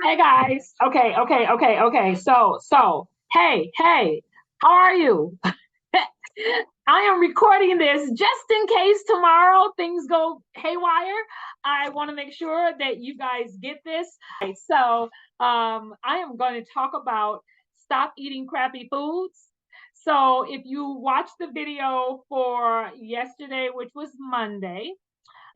Hey guys. Okay. Hey, how are you? I am recording this just in case tomorrow things go haywire. I want to make sure that you guys get this. I am going to talk about stop eating crappy foods. So, if you watched the video for yesterday, which was Monday,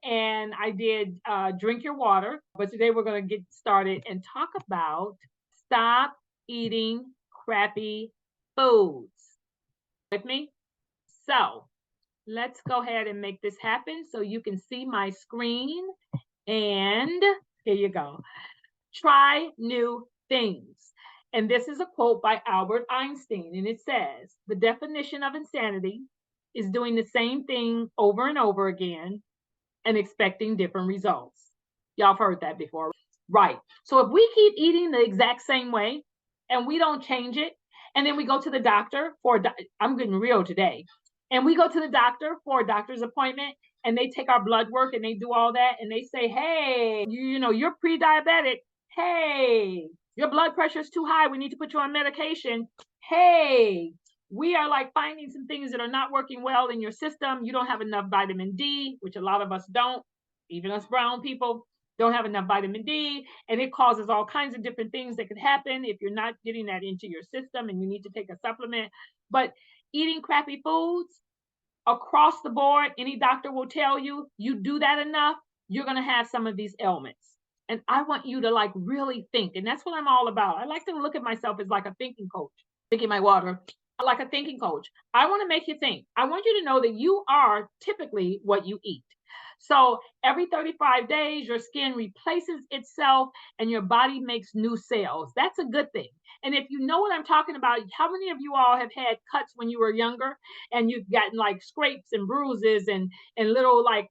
and I did drink your water. But today we're going to get started and talk about stop eating crappy foods. With me? So let's go ahead and make this happen so you can see my screen. And here you go. Try new things. And this is a quote by Albert Einstein. And it says, the definition of insanity is doing the same thing over and over again and expecting different results. Y'all have heard that before. Right. So if we keep eating the exact same way and we don't change it, and then we go to the doctor I'm getting real today, and we go to the doctor for a doctor's appointment and they take our blood work and they do all that and they say, hey, you're pre-diabetic. Hey, your blood pressure is too high. We need to put you on medication. Hey, we are like finding some things that are not working well in your system. You don't have enough vitamin D, which a lot of us don't, even us brown people don't have enough vitamin D, and it causes all kinds of different things that could happen if you're not getting that into your system and you need to take a supplement. But eating crappy foods across the board, any doctor will tell you, you do that enough, you're going to have some of these ailments. And I want you to like really think, and that's what I'm all about. I like to look at myself as like a thinking coach, drinking my water, like a thinking coach. I want to make you think. I want you to know that you are typically what you eat. So every 35 days, your skin replaces itself and your body makes new cells. That's a good thing. And if you know what I'm talking about, how many of you all have had cuts when you were younger and you've gotten like scrapes and bruises and little like,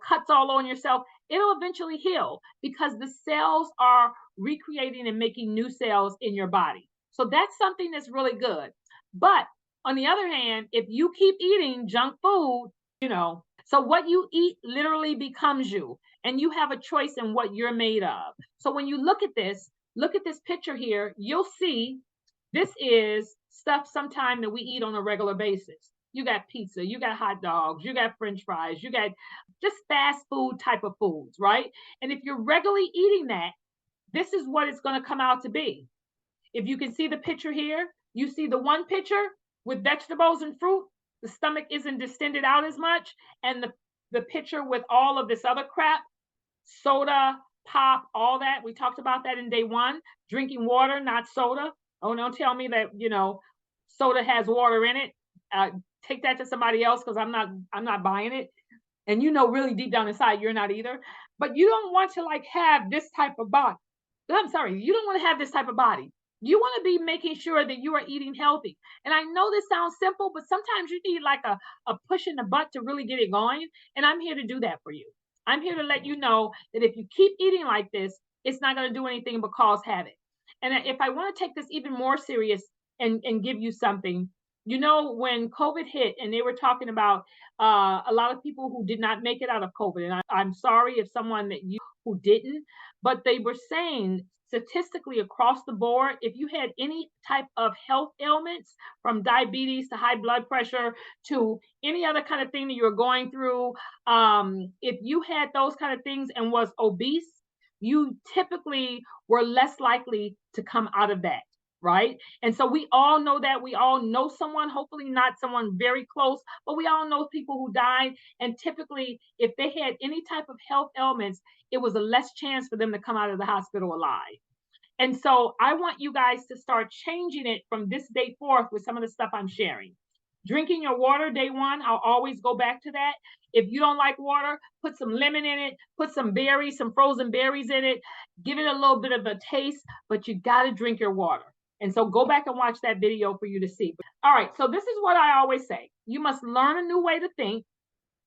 cuts all on yourself? It'll eventually heal because the cells are recreating and making new cells in your body. So that's something that's really good. But on the other hand, if you keep eating junk food, so what you eat literally becomes you, and you have a choice in what you're made of. So when you look at this picture here, you'll see this is stuff sometime that we eat on a regular basis. You got pizza, you got hot dogs, you got French fries, you got just fast food type of foods, right? And if you're regularly eating that, this is what it's going to come out to be. If you can see the picture here, you see the one picture with vegetables and fruit, the stomach isn't distended out as much, and the picture with all of this other crap, soda, pop, all that, we talked about that in day one. Drinking water, not soda. Oh, don't tell me that soda has water in it. Take that to somebody else, because I'm not buying it. And really deep down inside you're not either. But you don't want to like have this type of body. I'm sorry, you don't want to have this type of body. You want to be making sure that you are eating healthy. And I know this sounds simple, but sometimes you need like a push in the butt to really get it going. And I'm here to do that for you. I'm here to let you know that if you keep eating like this, it's not going to do anything but cause havoc. And if I want to take this even more serious and give you something, when COVID hit and they were talking about a lot of people who did not make it out of COVID, and I'm sorry if someone that you who didn't, but they were saying statistically across the board, if you had any type of health ailments, from diabetes to high blood pressure to any other kind of thing that you're going through, if you had those kind of things and was obese, you typically were less likely to come out of that. Right. And so we all know that. We all know someone, hopefully not someone very close, but we all know people who died. And typically, if they had any type of health ailments, it was a less chance for them to come out of the hospital alive. And so I want you guys to start changing it from this day forth with some of the stuff I'm sharing. Drinking your water, day one, I'll always go back to that. If you don't like water, put some lemon in it, put some berries, some frozen berries in it, give it a little bit of a taste, but you got to drink your water. And so go back and watch that video for you to see. All right, so this is what I always say. You must learn a new way to think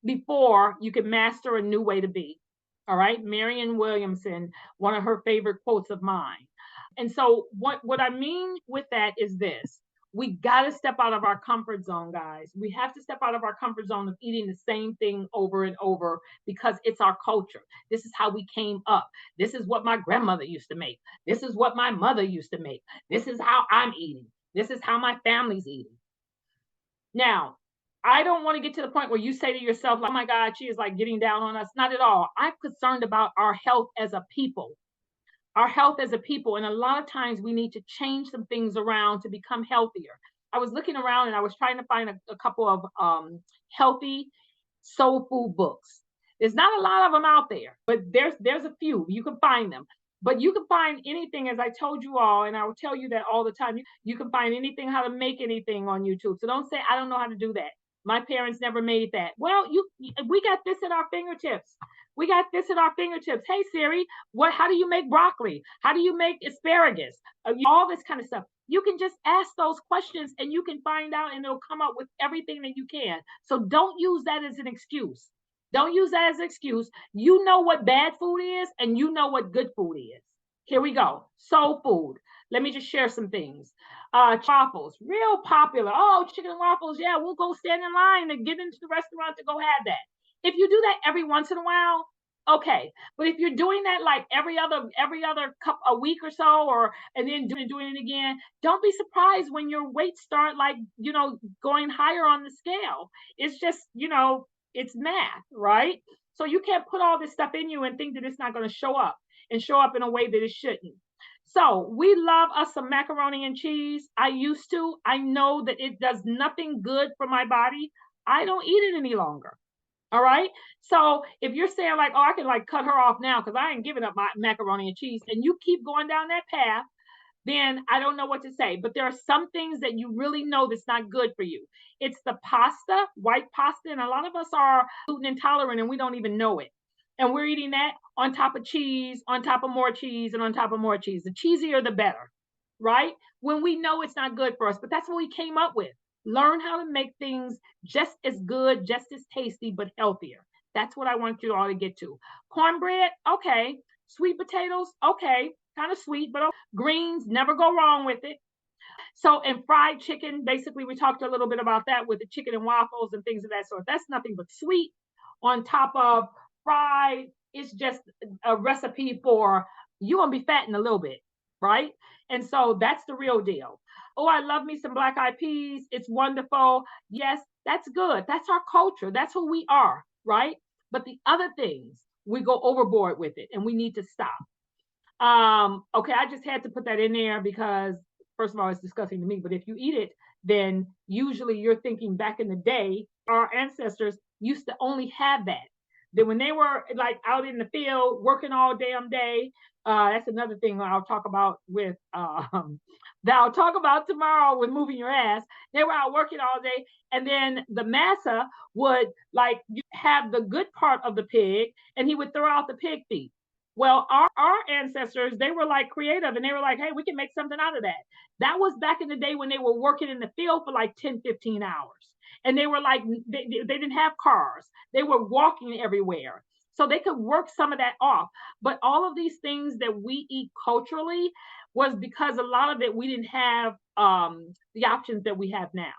before you can master a new way to be. All right, Marianne Williamson, one of her favorite quotes of mine. And so what I mean with that is this. We got to step out of our comfort zone, guys. We have to step out of our comfort zone of eating the same thing over and over because it's our culture. This is how we came up. This is what my grandmother used to make. This is what my mother used to make. This is how I'm eating. This is how my family's eating. Now, I don't want to get to the point where you say to yourself, like, oh my God, she is like getting down on us. Not at all. I'm concerned about our health as a people. Our health as a people. And a lot of times we need to change some things around to become healthier. I was looking around and I was trying to find a couple of healthy soul food books. There's not a lot of them out there, but there's a few. You can find them. But you can find anything, as I told you all, and I will tell you that all the time. You can find anything, how to make anything on YouTube. So don't say, I don't know how to do that. My parents never made that. Well, we got this at our fingertips. We got this at our fingertips. Hey Siri, how do you make broccoli? How do you make asparagus? All this kind of stuff. You can just ask those questions and you can find out and it'll come up with everything that you can. So don't use that as an excuse. Don't use that as an excuse. You know what bad food is and you know what good food is. Here we go. Soul food. Let me just share some things. Waffles, real popular. Oh, chicken and waffles. Yeah, we'll go stand in line and get into the restaurant to go have that. If you do that every once in a while, okay. But if you're doing that like every other a week or so, or and then doing it again, don't be surprised when your weights start like going higher on the scale. It's just it's math, right? So you can't put all this stuff in you and think that it's not going to show up in a way that it shouldn't. So we love us some macaroni and cheese. I used to. I know that it does nothing good for my body. I don't eat it any longer. All right. So if you're saying like, oh, I can like cut her off now because I ain't giving up my macaroni and cheese, and you keep going down that path, then I don't know what to say. But there are some things that you really know that's not good for you. It's the pasta, white pasta, and a lot of us are gluten intolerant and we don't even know it. And we're eating that on top of cheese, on top of more cheese, and on top of more cheese. The cheesier, the better, right? When we know it's not good for us, but that's what we came up with. Learn how to make things just as good, just as tasty, but healthier. That's what I want you all to get to. Cornbread, okay. Sweet potatoes, okay. Kind of sweet, but okay. Greens, never go wrong with it. So, and fried chicken, basically, we talked a little bit about that with the chicken and waffles and things of that sort. That's nothing but sweet on top of fried. It's just a recipe for you're going to be fat in a little bit, right? And so that's the real deal. Oh, I love me some black eyed peas. It's wonderful. Yes, that's good. That's our culture. That's who we are, right? But the other things, we go overboard with it and we need to stop. Okay, I just had to put that in there because, first of all, it's disgusting to me. But if you eat it, then usually you're thinking back in the day, our ancestors used to only have that. That when they were like out in the field working all damn day, that's another thing I'll talk about with that I'll talk about tomorrow with moving your ass. They were out working all day, and then the massa would like have the good part of the pig, and he would throw out the pig feet. Well, our ancestors, they were like creative and they were like, hey, we can make something out of that. That was back in the day when they were working in the field for like 10, 15 hours. And they were like, they didn't have cars. They were walking everywhere. So they could work some of that off. But all of these things that we eat culturally was because a lot of it, we didn't have the options that we have now.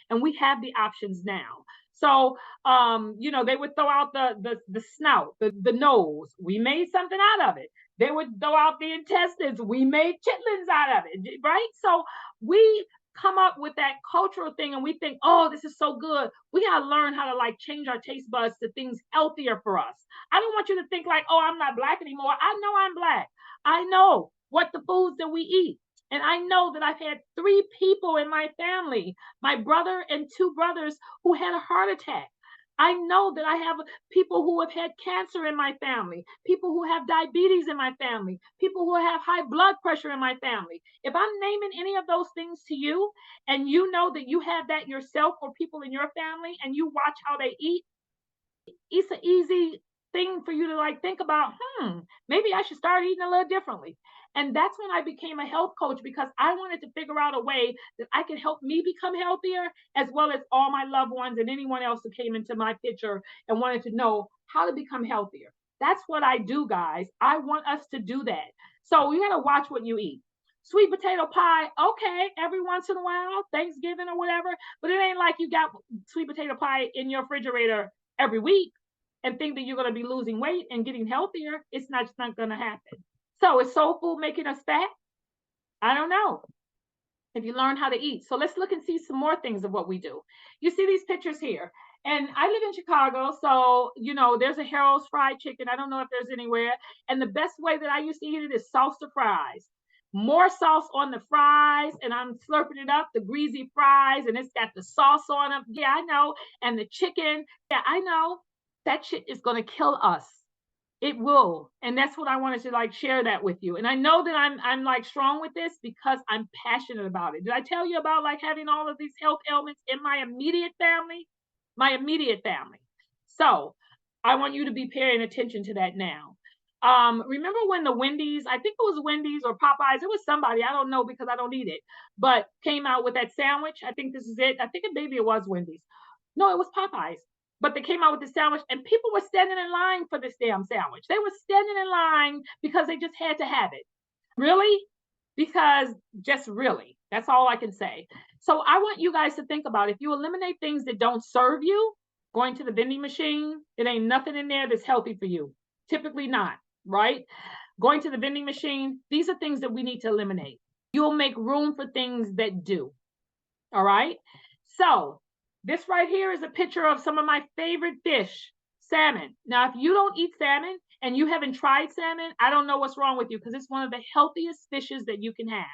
And we have the options now. So, they would throw out the snout, the nose. We made something out of it. They would throw out the intestines. We made chitlins out of it, right? So we come up with that cultural thing and we think, oh, this is so good. We got to learn how to like change our taste buds to things healthier for us. I don't want you to think like, oh, I'm not Black anymore. I know I'm Black. I know what the foods that we eat. And I know that I've had 3 people in my family, my brother and 2 brothers who had a heart attack. I know that I have people who have had cancer in my family, people who have diabetes in my family, people who have high blood pressure in my family. If I'm naming any of those things to you and you know that you have that yourself or people in your family and you watch how they eat, it's an easy thing for you to like think about, maybe I should start eating a little differently. And that's when I became a health coach because I wanted to figure out a way that I could help me become healthier as well as all my loved ones and anyone else who came into my picture and wanted to know how to become healthier. That's what I do, guys. I want us to do that. So you got to watch what you eat. Sweet potato pie, okay, every once in a while, Thanksgiving or whatever, but it ain't like you got sweet potato pie in your refrigerator every week and think that you're going to be losing weight and getting healthier. It's not going to happen. So is soul food making us fat? I don't know. If you learn how to eat. So let's look and see some more things of what we do. You see these pictures here. And I live in Chicago, so there's a Harold's fried chicken. I don't know if there's anywhere. And the best way that I used to eat it is salsa fries. More sauce on the fries, and I'm slurping it up, the greasy fries, and it's got the sauce on them. Yeah, I know. And the chicken. Yeah, I know. That shit is gonna kill us. It will. And that's what I wanted to like share that with you. And I know that I'm like strong with this because I'm passionate about it. Did I tell you about like having all of these health ailments in my immediate family? My immediate family. So I want you to be paying attention to that now. Remember when the Wendy's, I think it was Wendy's or Popeyes, it was somebody, I don't know because I don't eat it, but came out with that sandwich. I think this is it. I think maybe it was Wendy's. No, it was Popeyes. But they came out with the sandwich and people were standing in line for this damn sandwich. They were standing in line because they just had to have it. Really? Because just really, that's all I can say. So I want you guys to think about if you eliminate things that don't serve you, going to the vending machine, it ain't nothing in there that's healthy for you. Typically not, right? Going to the vending machine, these are things that we need to eliminate. You'll make room for things that do. All right? So this right here is a picture of some of my favorite fish, salmon. Now, if you don't eat salmon and you haven't tried salmon, I don't know what's wrong with you because it's one of the healthiest fishes that you can have.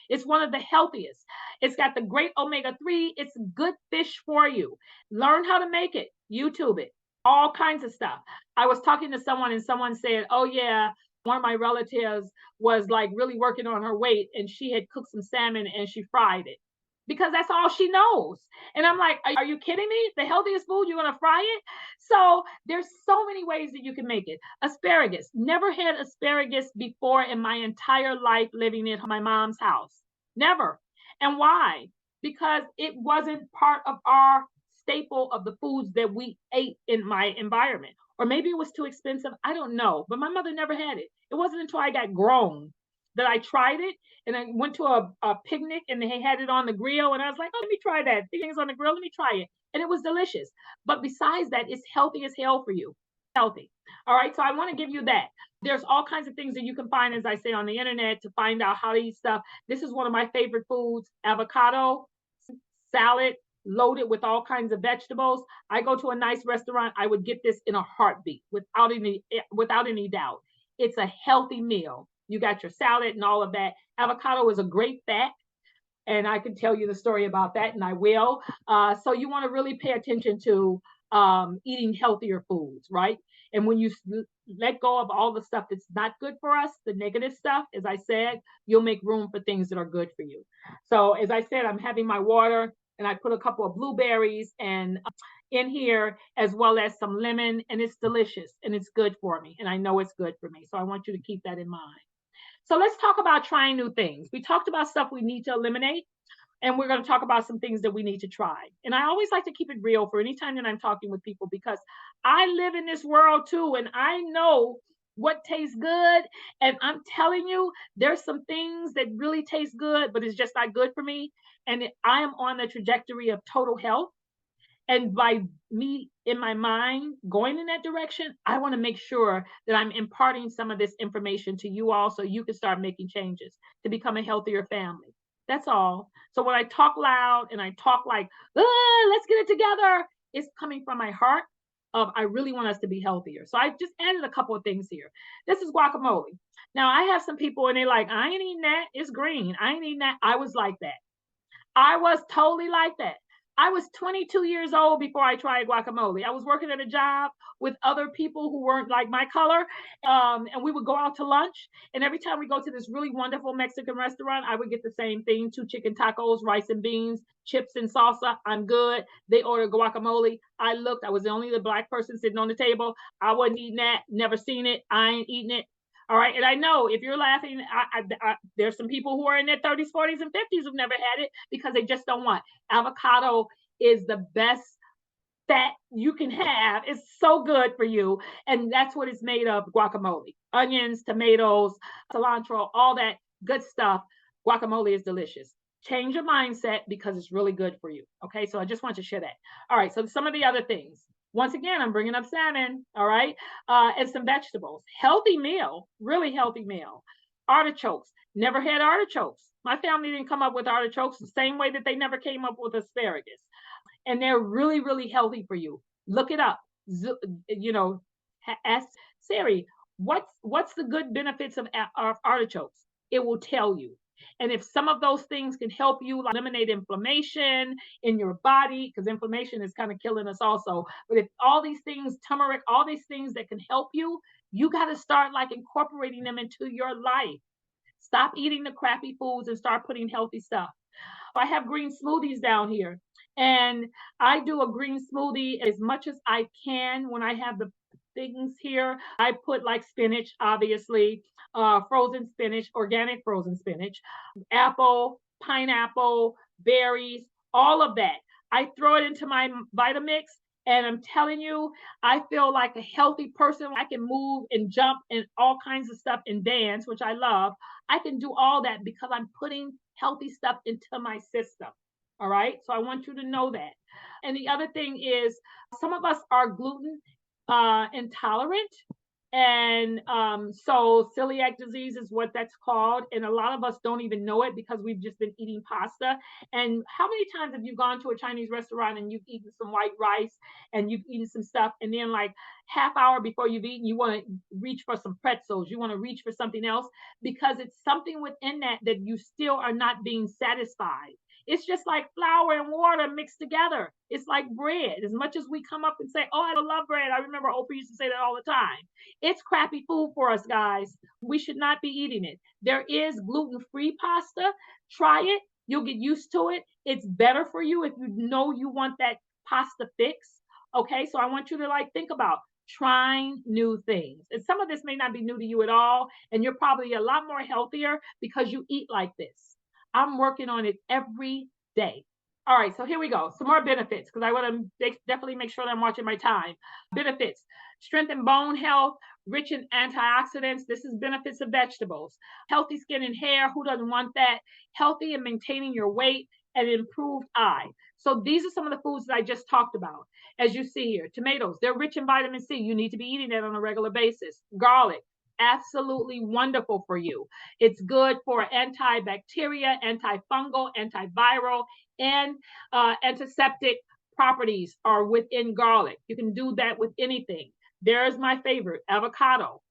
It's one of the healthiest. It's got the great omega-3. It's good fish for you. Learn how to make it. YouTube it. All kinds of stuff. I was talking to someone and someone said, oh yeah, one of my relatives was like really working on her weight and she had cooked some salmon and she fried it because that's all she knows. And I'm like, are you kidding me? The healthiest food, you're going to fry it? So there's so many ways that you can make it. Asparagus. Never had asparagus before in my entire life living in my mom's house. Never. And why? Because it wasn't part of our staple of the foods that we ate in my environment. Or maybe it was too expensive. I don't know. But my mother never had it. It wasn't until I got grown that I tried it. And I went to a picnic and they had it on the grill. And I was like, oh, let me try that. Things on the grill. Let me try it. And it was delicious. But besides that, it's healthy as hell for you. Healthy. All right. So I want to give you that. There's all kinds of things that you can find, as I say, on the internet to find out how to eat stuff. This is one of my favorite foods, avocado, salad, loaded with all kinds of vegetables. I go to a nice restaurant, I would get this in a heartbeat without any doubt. It's a healthy meal. You got your salad and all of that. Avocado is a great fat, and I can tell you the story about that, and I will. So you want to really pay attention to eating healthier foods, right? And when you let go of all the stuff that's not good for us, the negative stuff, as I said, you'll make room for things that are good for you. So as I said, I'm having my water and I put a couple of blueberries and in here as well as some lemon, and it's delicious and it's good for me. And I know it's good for me. So I want you to keep that in mind. So let's talk about trying new things. We talked about stuff we need to eliminate, and we're going to talk about some things that we need to try. And I always like to keep it real for any time that I'm talking with people because I live in this world too, and I know what tastes good. And I'm telling you, there's some things that really taste good, but it's just not good for me. And I am on the trajectory of total health. And by me in my mind going in that direction, I want to make sure that I'm imparting some of this information to you all so you can start making changes to become a healthier family. That's all. So when I talk loud and I talk like, let's get it together, it's coming from my heart of I really want us to be healthier. So I just added a couple of things here. This is guacamole. Now I have some people and they're like, I ain't eating that. It's green. I ain't eating that. I was like that. I was totally like that. I was 22 years old before I tried guacamole. I was working at a job with other people who weren't like my color. And we would go out to lunch. And every time we go to this really wonderful Mexican restaurant, I would get the same thing, 2 chicken tacos, rice and beans, chips and salsa. I'm good. They ordered guacamole. I looked, I was the only Black person sitting on the table. I wasn't eating that, never seen it. I ain't eating it. All right. And I know if you're laughing, there's some people who are in their 30s, 40s, and 50s who've never had it because they just don't want. Avocado is the best fat you can have. It's so good for you. And that's what it's made of, guacamole. Onions, tomatoes, cilantro, all that good stuff. Guacamole is delicious. Change your mindset because it's really good for you. Okay, so I just want to share that. All right, so some of the other things. Once again, I'm bringing up salmon. All right, and some vegetables. Healthy meal, really healthy meal. Artichokes. Never had artichokes. My family didn't come up with artichokes the same way that they never came up with asparagus, and they're really, really healthy for you. Look it up. You know, ask Siri, what's the good benefits of artichokes? It will tell you. And if some of those things can help you like eliminate inflammation in your body, because inflammation is kind of killing us also. But if all these things, turmeric, all these things that can help you, you got to start like incorporating them into your life. Stop eating the crappy foods and start putting healthy stuff. I have green smoothies down here, and I do a green smoothie as much as I can when I have the things here. I put like spinach, obviously, frozen spinach, organic frozen spinach, apple, pineapple, berries, all of that. I throw it into my Vitamix, and I'm telling you, I feel like a healthy person. I can move and jump and all kinds of stuff and dance, which I love. I can do all that because I'm putting healthy stuff into my system. All right. So I want you to know that. And the other thing is, some of us are gluten intolerant. And so celiac disease is what that's called. And a lot of us don't even know it because we've just been eating pasta. And how many times have you gone to a Chinese restaurant and you've eaten some white rice and you've eaten some stuff, and then like half hour before you've eaten, you want to reach for some pretzels, you want to reach for something else because it's something within that you still are not being satisfied. It's just like flour and water mixed together. It's like bread. As much as we come up and say, "Oh, I love bread," I remember Oprah used to say that all the time. It's crappy food for us, guys. We should not be eating it. There is gluten-free pasta. Try it. You'll get used to it. It's better for you if you know you want that pasta fix. Okay, so I want you to like think about trying new things. And some of this may not be new to you at all, and you're probably a lot more healthier because you eat like this. I'm working on it every day. All right, so here we go. Some more benefits because I want to definitely make sure that I'm watching my time. Benefits: strengthen bone health, rich in antioxidants. This is benefits of vegetables. Healthy skin and hair. Who doesn't want that? Healthy and maintaining your weight and improved eye. So these are some of the foods that I just talked about. As you see here, tomatoes, they're rich in vitamin C. You need to be eating that on a regular basis. Garlic, absolutely wonderful for you. It's good for antibacterial, antifungal, antiviral, and antiseptic properties are within garlic. You can do that with anything. There's my favorite, avocado.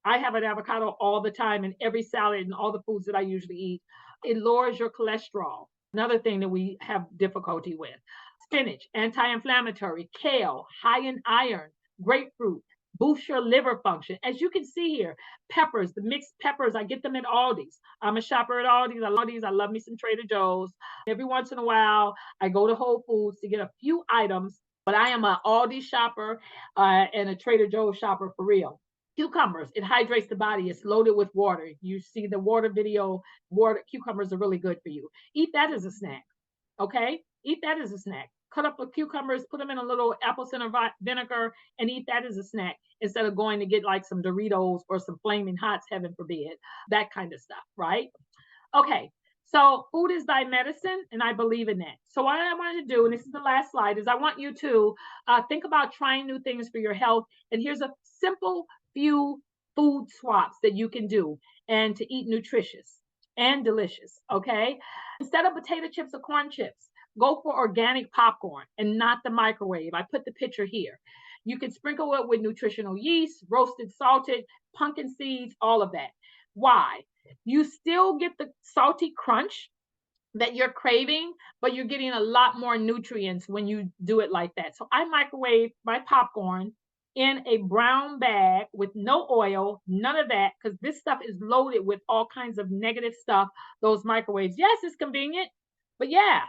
I have an avocado all the time in every salad and all the foods that I usually eat. It lowers your cholesterol. Another thing that we have difficulty with. Spinach, anti-inflammatory. Kale, high in iron. Grapefruit, boosts your liver function. As you can see here, peppers, the mixed peppers, I get them at Aldi's. I'm a shopper at Aldi's. I love me some Trader Joe's. Every once in a while, I go to Whole Foods to get a few items, but I am an Aldi shopper and a Trader Joe's shopper for real. Cucumbers, it hydrates the body. It's loaded with water. You see the water video. Water cucumbers are really good for you. Eat that as a snack. Okay, eat that as a snack. Cut up the cucumbers, put them in a little apple cider vinegar, and eat that as a snack instead of going to get like some Doritos or some Flaming Hots, heaven forbid, that kind of stuff, right? Okay, so food is thy medicine, and I believe in that. So what I wanted to do, and this is the last slide, is I want you to think about trying new things for your health. And here's a simple few food swaps that you can do and to eat nutritious and delicious, okay? Instead of potato chips or corn chips, go for organic popcorn and not the microwave. I put the picture here. You can sprinkle it with nutritional yeast, roasted, salted, pumpkin seeds, all of that. Why? You still get the salty crunch that you're craving, but you're getting a lot more nutrients when you do it like that. So I microwave my popcorn in a brown bag with no oil, none of that, because this stuff is loaded with all kinds of negative stuff, those microwaves. Yes, it's convenient, but yeah,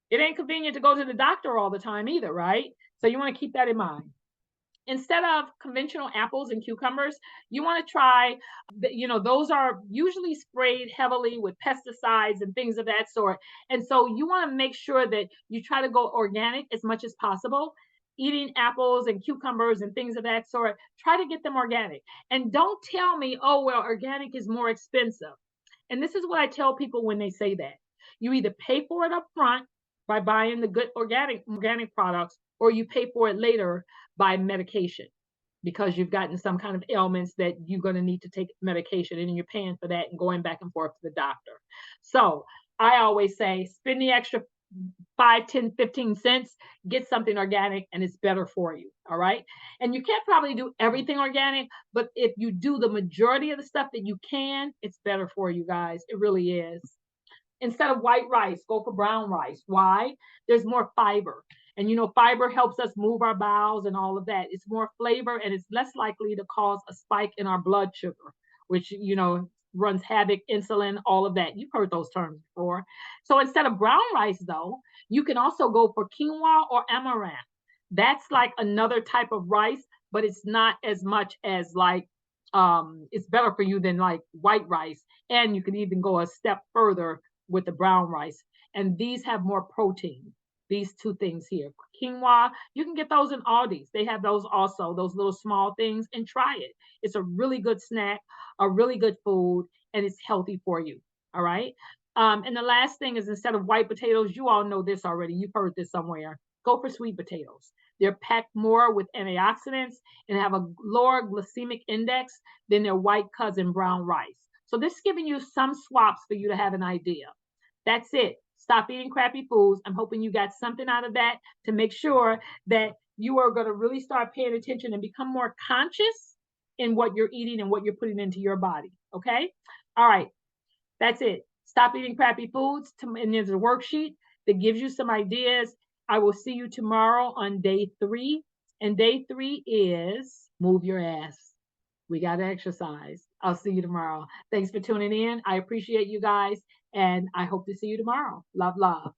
it ain't convenient to go to the doctor all the time either, right? So you want to keep that in mind. Instead of conventional apples and cucumbers, you want to try, those are usually sprayed heavily with pesticides and things of that sort. And so you want to make sure that you try to go organic as much as possible. Eating apples and cucumbers and things of that sort, try to get them organic. And don't tell me, oh, well, organic is more expensive. And this is what I tell people when they say that. You either pay for it up front by buying the good organic products, or you pay for it later by medication because you've gotten some kind of ailments that you're going to need to take medication and you're paying for that and going back and forth to the doctor. So I always say spend the extra 5, 10, 15 cents, get something organic and it's better for you. All right. And you can't probably do everything organic, but if you do the majority of the stuff that you can, it's better for you guys. It really is. Instead of white rice, go for brown rice. Why? There's more fiber. And fiber helps us move our bowels and all of that. It's more flavor and it's less likely to cause a spike in our blood sugar, which, runs havoc, insulin, all of that. You've heard those terms before. So instead of brown rice, though, you can also go for quinoa or amaranth. That's like another type of rice, but it's not as much as like, it's better for you than like white rice. And you can even go a step further with the brown rice. And these have more protein. These two things here. Quinoa, you can get those in Aldi's. They have those also, those little small things, and try it. It's a really good snack, a really good food, and it's healthy for you. All right. And the last thing is instead of white potatoes, you all know this already. You've heard this somewhere. Go for sweet potatoes. They're packed more with antioxidants and have a lower glycemic index than their white cousin brown rice. So this is giving you some swaps for you to have an idea. That's it. Stop eating crappy foods. I'm hoping you got something out of that to make sure that you are going to really start paying attention and become more conscious in what you're eating and what you're putting into your body. Okay? All right. That's it. Stop eating crappy foods. And there's a worksheet that gives you some ideas. I will see you tomorrow on day 3. And day 3 is move your ass. We got to exercise. I'll see you tomorrow. Thanks for tuning in. I appreciate you guys. And I hope to see you tomorrow. Love, love.